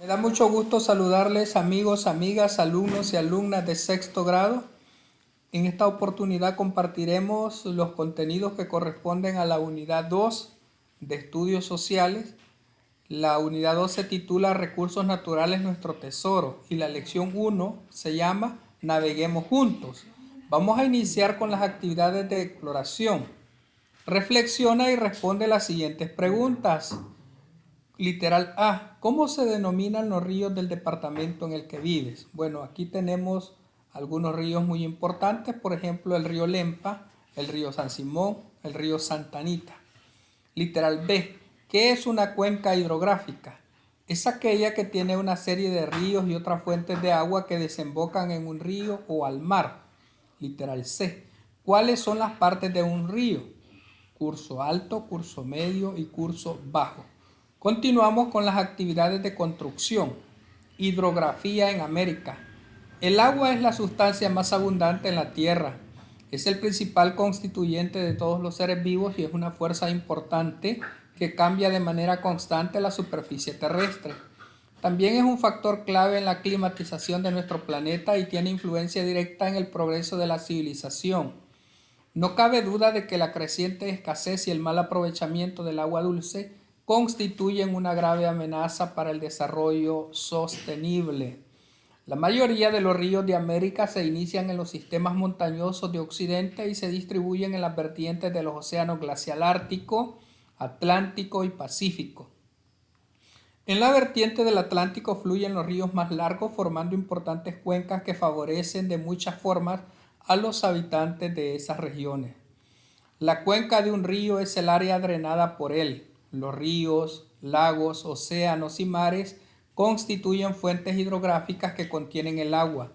Me da mucho gusto saludarles amigos, amigas, alumnos y alumnas de sexto grado. En esta oportunidad compartiremos los contenidos que corresponden a la unidad 2 de estudios sociales. La unidad 2 se titula Recursos naturales, nuestro tesoro, y la lección 1 se llama Naveguemos juntos. Vamos a iniciar con las actividades de exploración. Reflexiona y responde las siguientes preguntas. Literal A. ¿Cómo se denominan los ríos del departamento en el que vives? Bueno, aquí tenemos algunos ríos muy importantes, por ejemplo el río Lempa, el río San Simón, el río Santa Anita. Literal B. ¿Qué es una cuenca hidrográfica? Es aquella que tiene una serie de ríos y otras fuentes de agua que desembocan en un río o al mar. Literal C. ¿Cuáles son las partes de un río? Curso alto, curso medio y curso bajo. Continuamos con las actividades de construcción. Hidrografía en América. El agua es la sustancia más abundante en la Tierra. Es el principal constituyente de todos los seres vivos y es una fuerza importante que cambia de manera constante la superficie terrestre. También es un factor clave en la climatización de nuestro planeta y tiene influencia directa en el progreso de la civilización. No cabe duda de que la creciente escasez y el mal aprovechamiento del agua dulce constituyen una grave amenaza para el desarrollo sostenible. La mayoría de los ríos de América se inician en los sistemas montañosos de Occidente y se distribuyen en las vertientes de los océanos glacial Ártico, Atlántico y Pacífico. En la vertiente del Atlántico fluyen los ríos más largos formando importantes cuencas que favorecen de muchas formas a los habitantes de esas regiones. La cuenca de un río es el área drenada por él. Los ríos, lagos, océanos y mares constituyen fuentes hidrográficas que contienen el agua,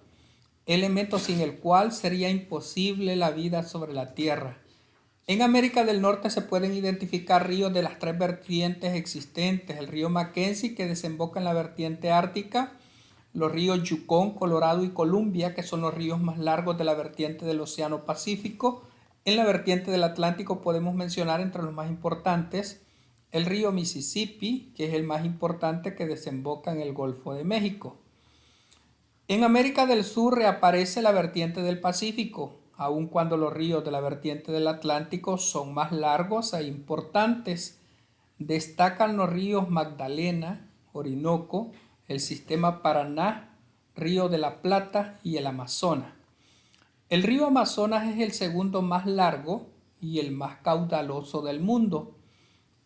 elemento sin el cual sería imposible la vida sobre la Tierra. En América del Norte se pueden identificar ríos de las tres vertientes existentes: el río Mackenzie, que desemboca en la vertiente ártica, los ríos Yukon, Colorado y Columbia, que son los ríos más largos de la vertiente del Océano Pacífico. En la vertiente del Atlántico podemos mencionar entre los más importantes el río Mississippi, que es el más importante, que desemboca en el Golfo de México. En América del Sur reaparece la vertiente del Pacífico, aun cuando los ríos de la vertiente del Atlántico son más largos e importantes. Destacan los ríos Magdalena, Orinoco, el sistema Paraná, Río de la Plata y el Amazonas. El río Amazonas es el segundo más largo y el más caudaloso del mundo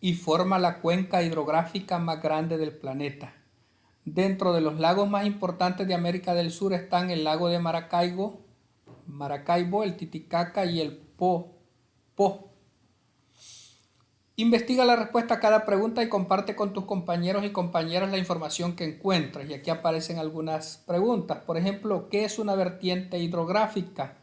y forma la cuenca hidrográfica más grande del planeta. Dentro de los lagos más importantes de América del Sur están el lago de Maracaibo, el Titicaca y el Po. Investiga la respuesta a cada pregunta y comparte con tus compañeros y compañeras la información que encuentres. Y aquí aparecen algunas preguntas. Por ejemplo, ¿qué es una vertiente hidrográfica?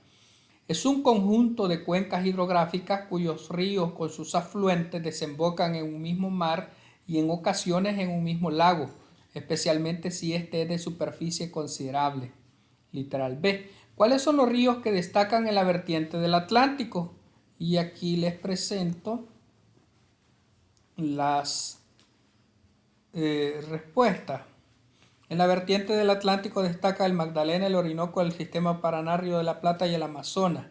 Es un conjunto de cuencas hidrográficas cuyos ríos con sus afluentes desembocan en un mismo mar y en ocasiones en un mismo lago, especialmente si este es de superficie considerable. Literal B. ¿Cuáles son los ríos que destacan en la vertiente del Atlántico? Y aquí les presento las respuestas. En la vertiente del Atlántico destaca el Magdalena, el Orinoco, el sistema Paraná, Río de la Plata y el Amazonas.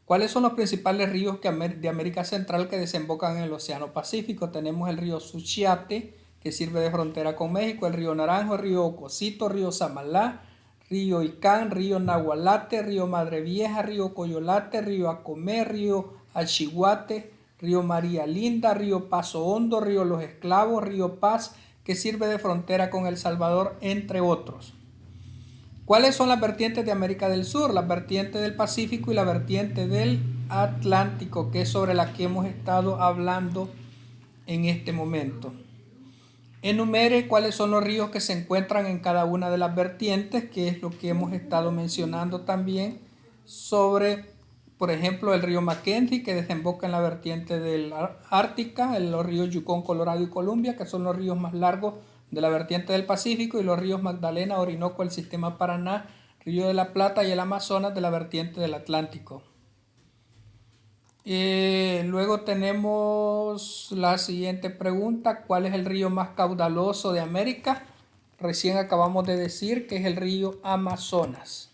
¿Cuáles son los principales ríos de América Central que desembocan en el Océano Pacífico? Tenemos el río Suchiate, que sirve de frontera con México, el río Naranjo, el río Ocosito, río Samalá, río Icán, río Nahualate, río Madre Vieja, río Coyolate, río Acomé, río Achihuate, río María Linda, río Paso Hondo, río Los Esclavos, río Paz, que sirve de frontera con El Salvador, entre otros. ¿Cuáles son las vertientes de América del Sur? La vertiente del Pacífico y la vertiente del Atlántico, que es sobre la que hemos estado hablando en este momento. Enumere cuáles son los ríos que se encuentran en cada una de las vertientes, que es lo que hemos estado mencionando también sobre, por ejemplo, el río Mackenzie, que desemboca en la vertiente del Ártica, los ríos Yukon, Colorado y Columbia, que son los ríos más largos de la vertiente del Pacífico, y los ríos Magdalena, Orinoco, el sistema Paraná, Río de la Plata y el Amazonas de la vertiente del Atlántico. Luego tenemos la siguiente pregunta: ¿cuál es el río más caudaloso de América? recién acabamos de decir que es el río Amazonas.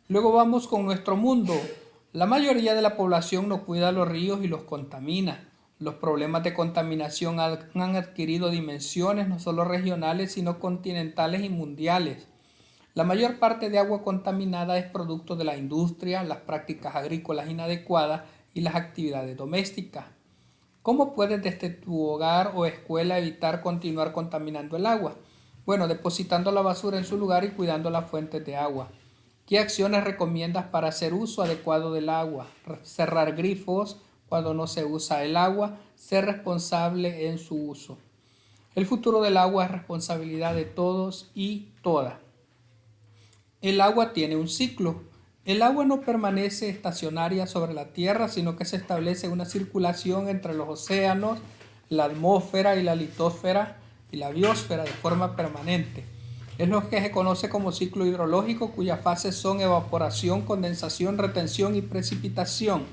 Luego vamos con nuestro mundo. La mayoría de la población no cuida los ríos y los contamina. Los problemas de contaminación han adquirido dimensiones no solo regionales, sino continentales y mundiales. La mayor parte de agua contaminada es producto de la industria, las prácticas agrícolas inadecuadas y las actividades domésticas. ¿Cómo puedes desde tu hogar o escuela evitar continuar contaminando el agua? Bueno, depositando la basura en su lugar y cuidando las fuentes de agua. ¿Qué acciones recomiendas para hacer uso adecuado del agua? Cerrar grifos cuando no se usa el agua, ser responsable en su uso. El futuro del agua es responsabilidad de todos y todas. El agua tiene un ciclo. El agua no permanece estacionaria sobre la Tierra, sino que se establece una circulación entre los océanos, la atmósfera y la litosfera y la biosfera de forma permanente. Es lo que se conoce como ciclo hidrológico, cuyas fases son evaporación, condensación, retención y precipitación.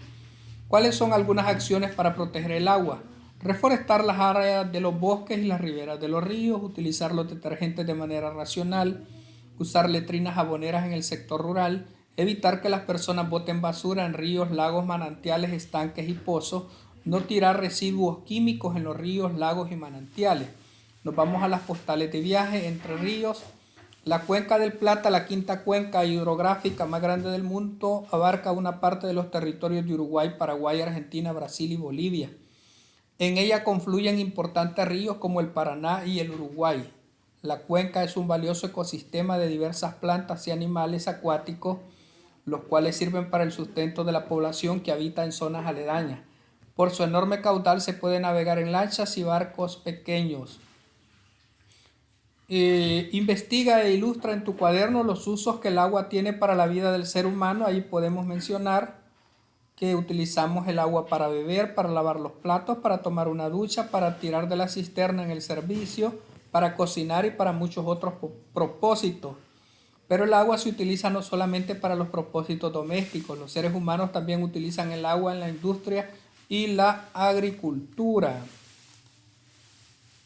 ¿Cuáles son algunas acciones para proteger el agua? Reforestar las áreas de los bosques y las riberas de los ríos, utilizar los detergentes de manera racional, usar letrinas jaboneras en el sector rural, evitar que las personas boten basura en ríos, lagos, manantiales, estanques y pozos, no tirar residuos químicos en los ríos, lagos y manantiales. Nos vamos a las postales de viaje. Entre ríos, la Cuenca del Plata, la quinta cuenca hidrográfica más grande del mundo, abarca una parte de los territorios de Uruguay, Paraguay, Argentina, Brasil y Bolivia. En ella confluyen importantes ríos como el Paraná y el Uruguay. La cuenca es un valioso ecosistema de diversas plantas y animales acuáticos, los cuales sirven para el sustento de la población que habita en zonas aledañas. Por su enorme caudal se puede navegar en lanchas y barcos pequeños. Investiga e ilustra en tu cuaderno los usos que el agua tiene para la vida del ser humano. Ahí podemos mencionar que utilizamos el agua para beber, para lavar los platos, para tomar una ducha, para tirar de la cisterna en el servicio, para cocinar y para muchos otros propósitos. Pero el agua se utiliza no solamente para los propósitos domésticos, los seres humanos también utilizan el agua en la industria y la agricultura.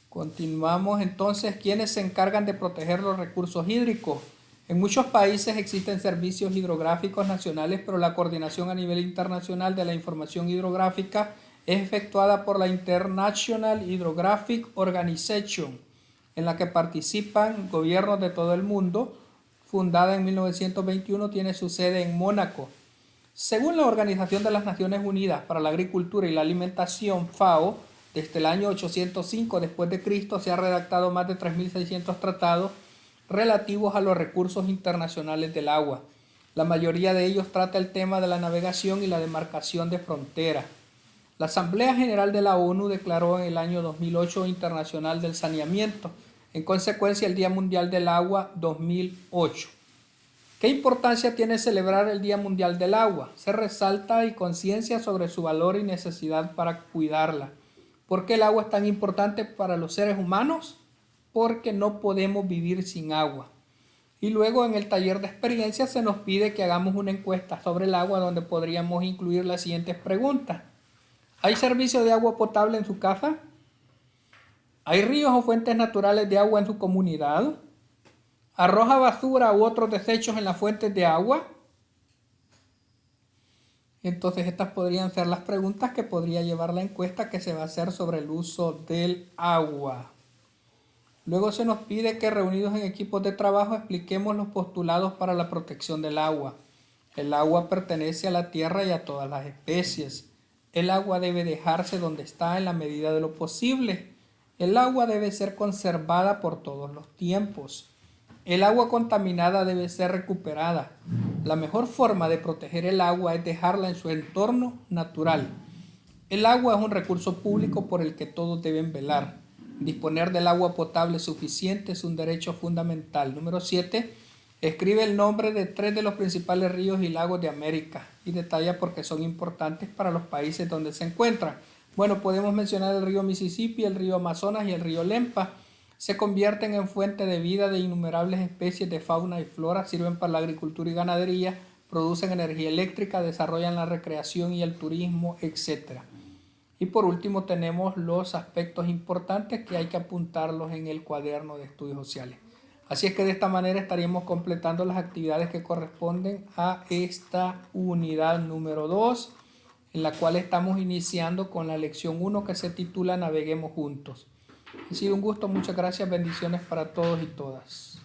Continuamos entonces. ¿Quiénes se encargan de proteger los recursos hídricos? En muchos países existen servicios hidrográficos nacionales, pero la coordinación a nivel internacional de la información hidrográfica es efectuada por la International Hydrographic Organization, en la que participan gobiernos de todo el mundo. Fundada en 1921, tiene su sede en Mónaco. Según la Organización de las Naciones Unidas para la Agricultura y la Alimentación, FAO, desde el año 805 después de Cristo se han redactado más de 3.600 tratados relativos a los recursos internacionales del agua. La mayoría de ellos trata el tema de la navegación y la demarcación de fronteras. La Asamblea General de la ONU declaró en el año 2008 Internacional del Saneamiento, en consecuencia el Día Mundial del Agua 2008. ¿Qué importancia tiene celebrar el Día Mundial del Agua? Se resalta y conciencia sobre su valor y necesidad para cuidarla. ¿Por qué el agua es tan importante para los seres humanos? Porque no podemos vivir sin agua. Y luego en el taller de experiencias se nos pide que hagamos una encuesta sobre el agua donde podríamos incluir las siguientes preguntas. ¿Hay servicio de agua potable en su casa? ¿Hay ríos o fuentes naturales de agua en su comunidad? ¿Arroja basura u otros desechos en las fuentes de agua? Entonces estas podrían ser las preguntas que podría llevar la encuesta que se va a hacer sobre el uso del agua. Luego se nos pide que reunidos en equipos de trabajo expliquemos los postulados para la protección del agua. El agua pertenece a la tierra y a todas las especies. El agua debe dejarse donde está en la medida de lo posible. El agua debe ser conservada por todos los tiempos. El agua contaminada debe ser recuperada. La mejor forma de proteger el agua es dejarla en su entorno natural. El agua es un recurso público por el que todos deben velar. Disponer del agua potable suficiente es un derecho fundamental. Número 7. Escribe el nombre de 3 de los principales ríos y lagos de América y detalla por qué son importantes para los países donde se encuentran. Bueno, podemos mencionar el río Mississippi, el río Amazonas y el río Lempa. Se convierten en fuente de vida de innumerables especies de fauna y flora, sirven para la agricultura y ganadería, producen energía eléctrica, desarrollan la recreación y el turismo, etc. Y por último tenemos los aspectos importantes que hay que apuntarlos en el cuaderno de estudios sociales. Así es que de esta manera estaríamos completando las actividades que corresponden a esta unidad número 2, en la cual estamos iniciando con la lección 1 que se titula Naveguemos juntos. Ha sido un gusto, muchas gracias, bendiciones para todos y todas.